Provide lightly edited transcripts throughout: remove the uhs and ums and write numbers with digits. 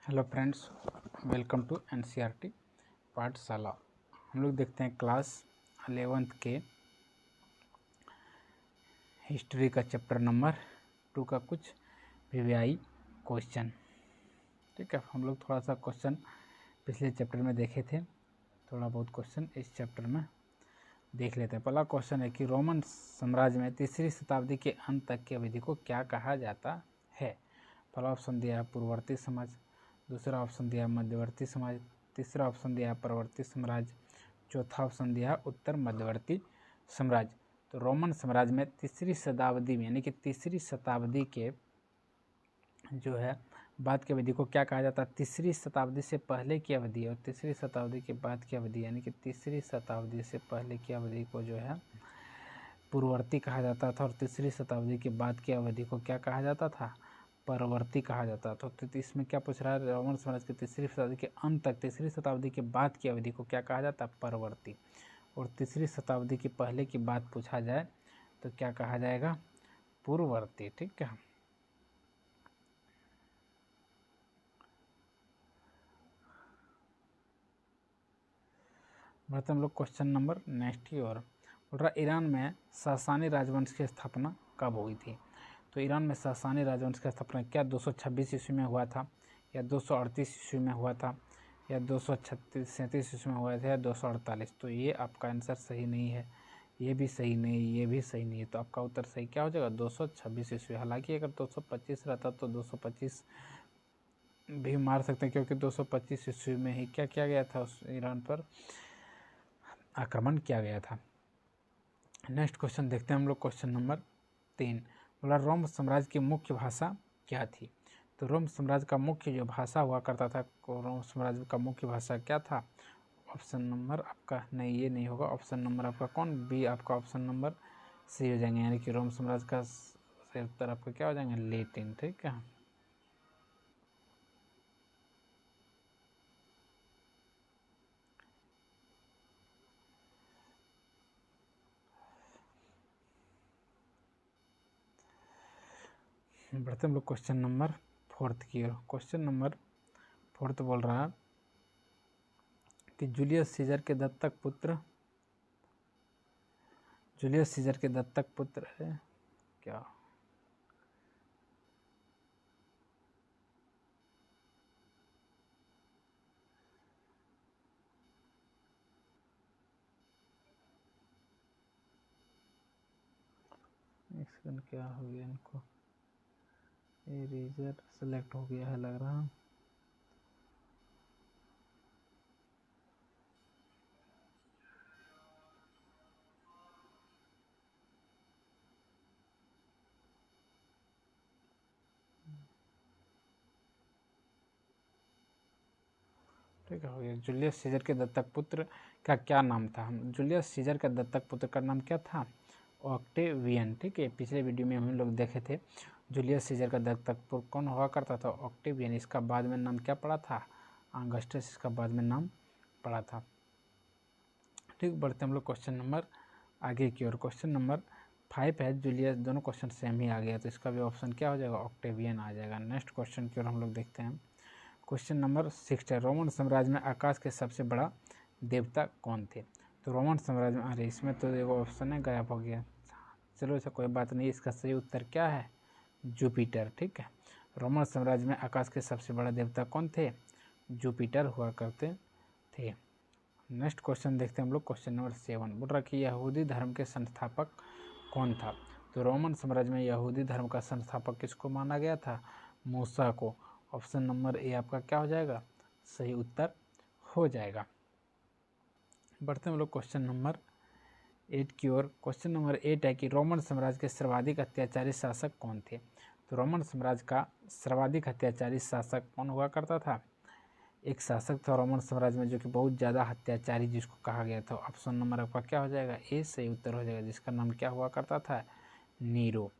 Hello friends, welcome to NCERT पाठशाला। हम लोग देखते हैं क्लास 11th के हिस्ट्री का चैप्टर नंबर 2 का कुछ वीवीआई क्वेश्चन। ठीक है, हम लोग थोड़ा सा क्वेश्चन पिछले चैप्टर में देखे थे, थोड़ा बहुत क्वेश्चन इस चैप्टर में देख लेते हैं। पहला क्वेश्चन है कि रोमन साम्राज्य में तीसरी शताब्दी के अंत तक की अवधि को क्या कहा जाता है। पहला ऑप्शन दिया है पूर्ववर्ती समाज, दूसरा ऑप्शन दिया मध्यवर्ती समाज, तीसरा ऑप्शन दिया परवर्ती साम्राज्य, चौथा ऑप्शन दिया उत्तर मध्यवर्ती साम्राज्य। तो रोमन साम्राज्य में तीसरी शताब्दी में यानी कि तीसरी शताब्दी के जो है बाद की अवधि को क्या कहा जाता है। तीसरी शताब्दी से पहले की अवधि और तीसरी शताब्दी के बाद की अवधि यानी कि तीसरी शताब्दी से पहले की अवधि को जो है पूर्ववर्ती कहा जाता था और तीसरी शताब्दी के बाद की अवधि को क्या कहा जाता था, परवर्ती कहा जाता था। तो इसमें क्या पूछ रहा है, रोमन साम्राज्य की तीसरी शताब्दी के अंत तक तीसरी शताब्दी के बाद की अवधि को क्या कहा जाता है, परवर्ती। और तीसरी शताब्दी के पहले की बात पूछा जाए तो क्या कहा जाएगा, पूर्ववर्ती। ठीक है, बढ़ते हम लोग क्वेश्चन नंबर नेक्स्ट की ओर। बोल रहा ईरान में सासानी राजवंश की स्थापना कब हुई थी। तो ईरान में सासानी राजवंश की स्थापना क्या 226 ईस्वी में हुआ था, या 238 ईस्वी में हुआ था, या 237 ईस्वी में हुआ था, या 248। तो ये आपका आंसर सही नहीं है, ये भी सही नहीं, ये भी सही नहीं है। तो आपका उत्तर सही क्या हो जाएगा, 226 ईस्वी। हालांकि अगर 225 रहता तो 225 भी मार सकते हैं, क्योंकि 225 ईस्वी में ही क्या किया गया था, उस ईरान पर आक्रमण किया गया था। नेक्स्ट क्वेश्चन देखते हैं हम लोग, क्वेश्चन नंबर 3। बोला रोम साम्राज्य की मुख्य भाषा क्या थी। तो रोम साम्राज्य का मुख्य जो भाषा हुआ करता था, रोम साम्राज्य का मुख्य भाषा क्या था। ऑप्शन नंबर आपका नहीं, ये नहीं होगा। ऑप्शन नंबर आपका कौन, बी आपका ऑप्शन नंबर सी हो जाएंगे, यानी कि रोम साम्राज्य का सही उत्तर आपका क्या हो जाएंगे, लेटिन। ठीक है, बढ़ते हम लोग क्वेश्चन नंबर 4 की ओर। क्वेश्चन नंबर 4 बोल रहा है कि जूलियस सीजर के दत्तक पुत्र, जूलियस सीजर के दत्तक पुत्र है क्या। एक सेकंड, क्या हो गया इनको, इरेजर सेलेक्ट हो गया है लग रहा। ठीक है, हो गया। जूलियस सीजर के दत्तक पुत्र का क्या नाम था। हम जूलियस सीजर का दत्तक पुत्र का नाम क्या था, ऑक्टेवियन। ठीक है, पिछले वीडियो में हम लोग देखे थे जूलियस सीजर का दत्तक पुत्र कौन हुआ करता था, ऑक्टेवियन। इसका बाद में नाम क्या पड़ा था, ऑगस्टस, इसका बाद में नाम पड़ा था। ठीक, बढ़ते हम लोग क्वेश्चन नंबर आगे की ओर। क्वेश्चन नंबर 5 है जूलियस, दोनों क्वेश्चन सेम ही आ गया, तो इसका भी ऑप्शन क्या हो जाएगा, ऑक्टेवियन आ जाएगा। नेक्स्ट क्वेश्चन की ओर हम लोग देखते हैं। क्वेश्चन नंबर 6 है, रोमन साम्राज्य में आकाश के सबसे बड़ा देवता कौन थे। तो रोमन साम्राज्य में, अरे इसमें तो देखो ऑप्शन है गायब हो गया, चलो ऐसा कोई बात नहीं। इसका सही उत्तर क्या है, जुपिटर। ठीक है, रोमन साम्राज्य में आकाश के सबसे बड़ा देवता कौन थे, जुपिटर हुआ करते थे। नेक्स्ट क्वेश्चन देखते हैं हम लोग, क्वेश्चन नंबर 7। बोल रहा कि यहूदी धर्म के संस्थापक कौन था। तो रोमन साम्राज्य में यहूदी धर्म का संस्थापक किसको माना गया था, मूसा को। ऑप्शन नंबर ए आपका क्या हो जाएगा, सही उत्तर हो जाएगा। बढ़ते हम लोग क्वेश्चन नंबर 8 की ओर। क्वेश्चन नंबर 8 है कि रोमन साम्राज्य के सर्वाधिक अत्याचारी शासक कौन थे। तो रोमन साम्राज्य का सर्वाधिक अत्याचारी शासक कौन हुआ करता था। एक शासक था रोमन साम्राज्य में जो कि बहुत ज़्यादा अत्याचारी, जिसको कहा गया था। ऑप्शन नंबर आपका क्या हो जाएगा, ए सही उत्तर हो जाएगा, जिसका नाम क्या हुआ करता था, नीरो।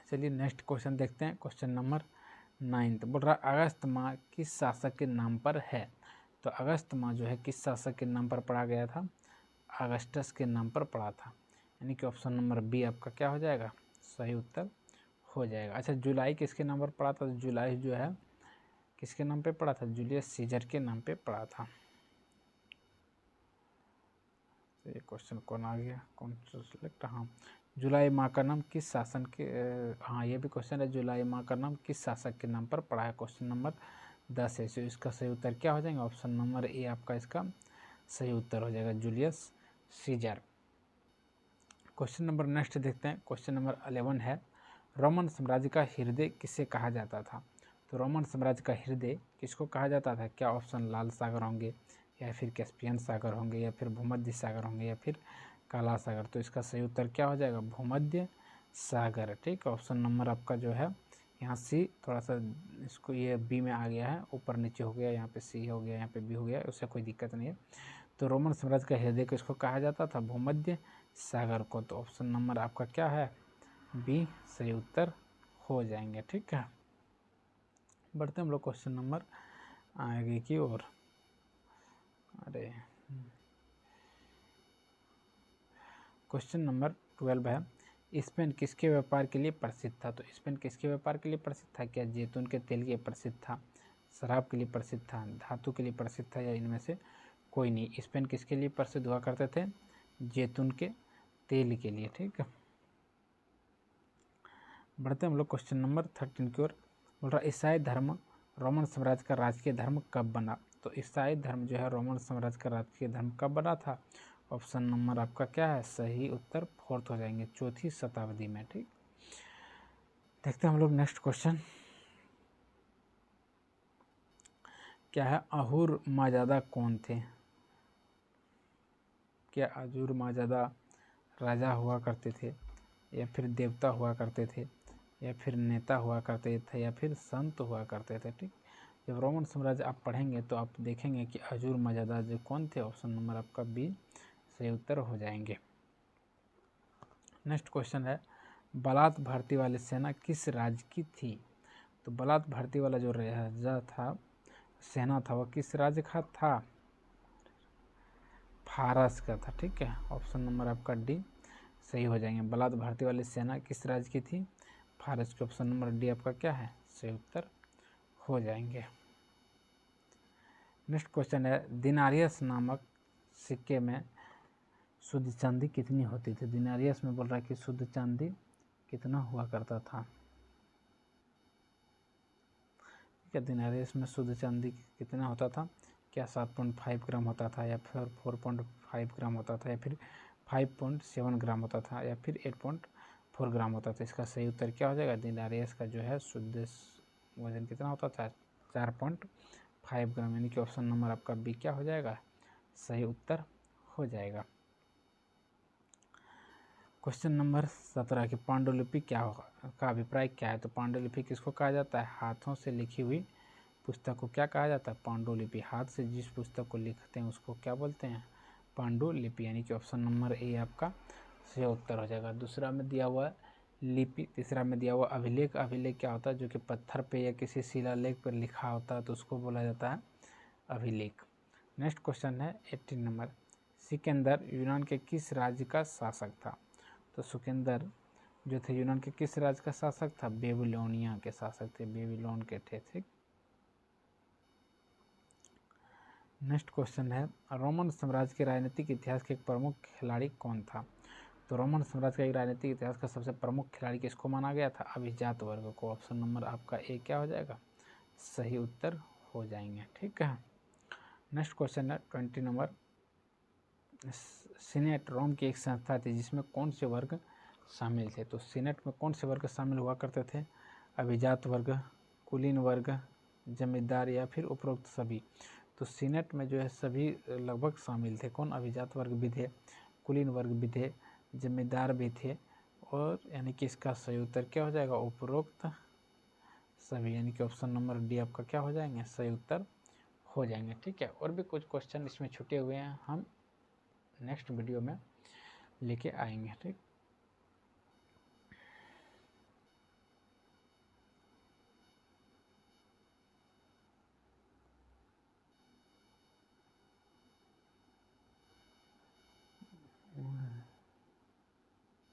चलिए नेक्स्ट क्वेश्चन देखते हैं, क्वेश्चन नंबर 9। बोल रहा अगस्त माह किस शासक के नाम पर है। तो अगस्त माह जो है किस शासक के नाम पर पढ़ा गया था, अगस्टस के नाम पर पढ़ा था, यानी कि ऑप्शन नंबर बी आपका क्या हो जाएगा, सही उत्तर हो जाएगा। अच्छा, जुलाई किसके नाम पर पढ़ा था। तो जुलाई जो है किसके नाम पे पड़ा था? जूलियस सीजर के नाम पे पड़ा था। तो ये क्वेश्चन कौन आ गया, कौन सा सिलेक्ट? हाँ, जुलाई माह का नाम किस शासन के, हाँ ये भी क्वेश्चन है, जुलाई माह का नाम किस शासक के नाम पर पड़ा है? क्वेश्चन नंबर 10 है। तो इसका सही उत्तर क्या हो जाएगा? ऑप्शन नंबर ए आपका इसका सही उत्तर हो जाएगा, Julius Caesar. Question number next देखते हैं। क्वेश्चन नंबर 11 है, रोमन साम्राज्य का हृदय किसे कहा जाता था? तो रोमन साम्राज्य का हृदय किसको कहा जाता था? क्या ऑप्शन लाल सागर होंगे, या फिर कैस्पियन सागर होंगे, या फिर भूमध्य सागर होंगे, या फिर काला सागर? तो इसका सही उत्तर क्या हो जाएगा? भूमध्य सागर। ठीक, ऑप्शन नंबर आपका जो है यहाँ सी, थोड़ा सा इसको ये बी में आ गया है, ऊपर नीचे हो गया, यहाँ पे सी हो गया, यहाँ पे बी हो गया, उससे कोई दिक्कत नहीं है। तो रोमन साम्राज्य का हृदय को इसको कहा जाता था? भूमध्य सागर को। तो ऑप्शन नंबर आपका क्या है? बी सही उत्तर हो जाएंगे। ठीक है, बढ़ते हम लोग क्वेश्चन नंबर आगे की ओर। अरे क्वेश्चन नंबर 12 है, स्पेन किसके व्यापार के लिए प्रसिद्ध था? तो स्पेन किसके व्यापार के लिए प्रसिद्ध था? क्या जैतून के तेल के लिए प्रसिद्ध था, शराब के लिए प्रसिद्ध था, धातु के लिए प्रसिद्ध था, या इनमें से कोई नहीं? स्पेन किसके लिए प्रसिद्ध हुआ करते थे? जैतून के तेल के लिए। ठीक है, बढ़ते हम लोग क्वेश्चन नंबर 13 की ओर। बोल रहा ईसाई धर्म रोमन साम्राज्य का राजकीय धर्म कब बना? तो ईसाई धर्म जो है रोमन साम्राज्य का राजकीय धर्म कब बना था? ऑप्शन नंबर आपका क्या है? सही उत्तर 4th हो जाएंगे, 4वीं शताब्दी में। ठीक, देखते हैं हम लोग नेक्स्ट क्वेश्चन क्या है। अहूर माजादा कौन थे? क्या अजूर माजादा राजा हुआ करते थे, या फिर देवता हुआ करते थे, या फिर नेता हुआ करते थे, या फिर संत हुआ करते थे? ठीक, जब रोमन साम्राज्य आप पढ़ेंगे तो आप देखेंगे कि अजूर मर्यादा जो कौन थे? ऑप्शन नंबर आपका बी सही उत्तर हो जाएंगे। नेक्स्ट क्वेश्चन है, बलात भर्ती वाली सेना किस राज्य की थी? तो बलात भर्ती वाला जो राजा था, सेना था, वह किस राज्य का था? फारस का था। ठीक है, ऑप्शन नंबर आपका डी सही हो जाएंगे। बलात भर्ती वाली सेना किस राज्य की थी? फारस के। ऑप्शन नंबर डी आपका क्या है? सही उत्तर हो जाएंगे। नेक्स्ट क्वेश्चन है, दिनारियस नामक सिक्के में शुद्ध चांदी कितनी होती थी? दिनारियस में बोल रहा है कि शुद्ध चांदी कितना हुआ करता था? ठीक है, दिनारियस में शुद्ध चांदी कितना होता था? क्या 7.5 ग्राम होता था, या फिर 4.5 ग्राम होता था, या फिर 5.7 ग्राम होता था, या फिर 8.4 ग्राम होता था? इसका सही उत्तर क्या हो जाएगा? दिनारियस का जो है शुद्ध वजन कितना होता था? 4.5 ग्राम, यानी कि ऑप्शन नंबर आपका बी क्या हो जाएगा? सही उत्तर हो जाएगा। क्वेश्चन नंबर 17 की पांडुलिपि क्या होगा का अभिप्राय क्या है? तो पांडुलिपि किसको कहा जाता है? हाथों से लिखी हुई पुस्तक को क्या कहा जाता है? पांडुलिपि। हाथ से जिस पुस्तक को लिखते हैं उसको क्या बोलते हैं? पांडुलिपि, यानी कि ऑप्शन नंबर ए आपका सही उत्तर हो जाएगा। दूसरा में दिया हुआ लिपि, तीसरा में दिया हुआ अभिलेख। अभिलेख क्या होता है? जो कि पत्थर पे या किसी शिलालेख पर लिखा होता है, तो उसको बोला जाता है अभिलेख। नेक्स्ट क्वेश्चन है 18 नंबर, सिकंदर यूनान के किस राज्य का शासक था? तो सिकंदर जो थे यूनान के किस राज्य का शासक था? बेबीलोनिया के शासक थे, बेबीलोन के थे। ठीक, नेक्स्ट क्वेश्चन है, रोमन साम्राज्य के राजनीतिक इतिहास के एक प्रमुख खिलाड़ी कौन था? तो रोमन साम्राज्य का एक राजनीतिक इतिहास का सबसे प्रमुख खिलाड़ी किसको माना गया था? अभिजात वर्ग को। ऑप्शन नंबर आपका ए क्या हो जाएगा? सही उत्तर हो जाएंगे। ठीक है, नेक्स्ट क्वेश्चन है 20 नंबर, सीनेट रोम की एक संस्था थी जिसमें कौन से वर्ग शामिल थे? तो सीनेट में कौन से वर्ग शामिल हुआ करते थे? अभिजात वर्ग, कुलीन वर्ग, जमींदार, या फिर उपरोक्त सभी? तो सीनेट में जो है सभी लगभग शामिल थे। कौन? अभिजात वर्ग भी थे, कुलीन वर्ग भी थे, जमींदार भी थे, और यानी कि इसका सही उत्तर क्या हो जाएगा? उपरोक्त सभी, यानी कि ऑप्शन नंबर डी आपका क्या हो जाएंगे? सही उत्तर हो जाएंगे। ठीक है, और भी कुछ क्वेश्चन इसमें छुटे हुए हैं, हम नेक्स्ट वीडियो में लेके आएंगे। ठीक।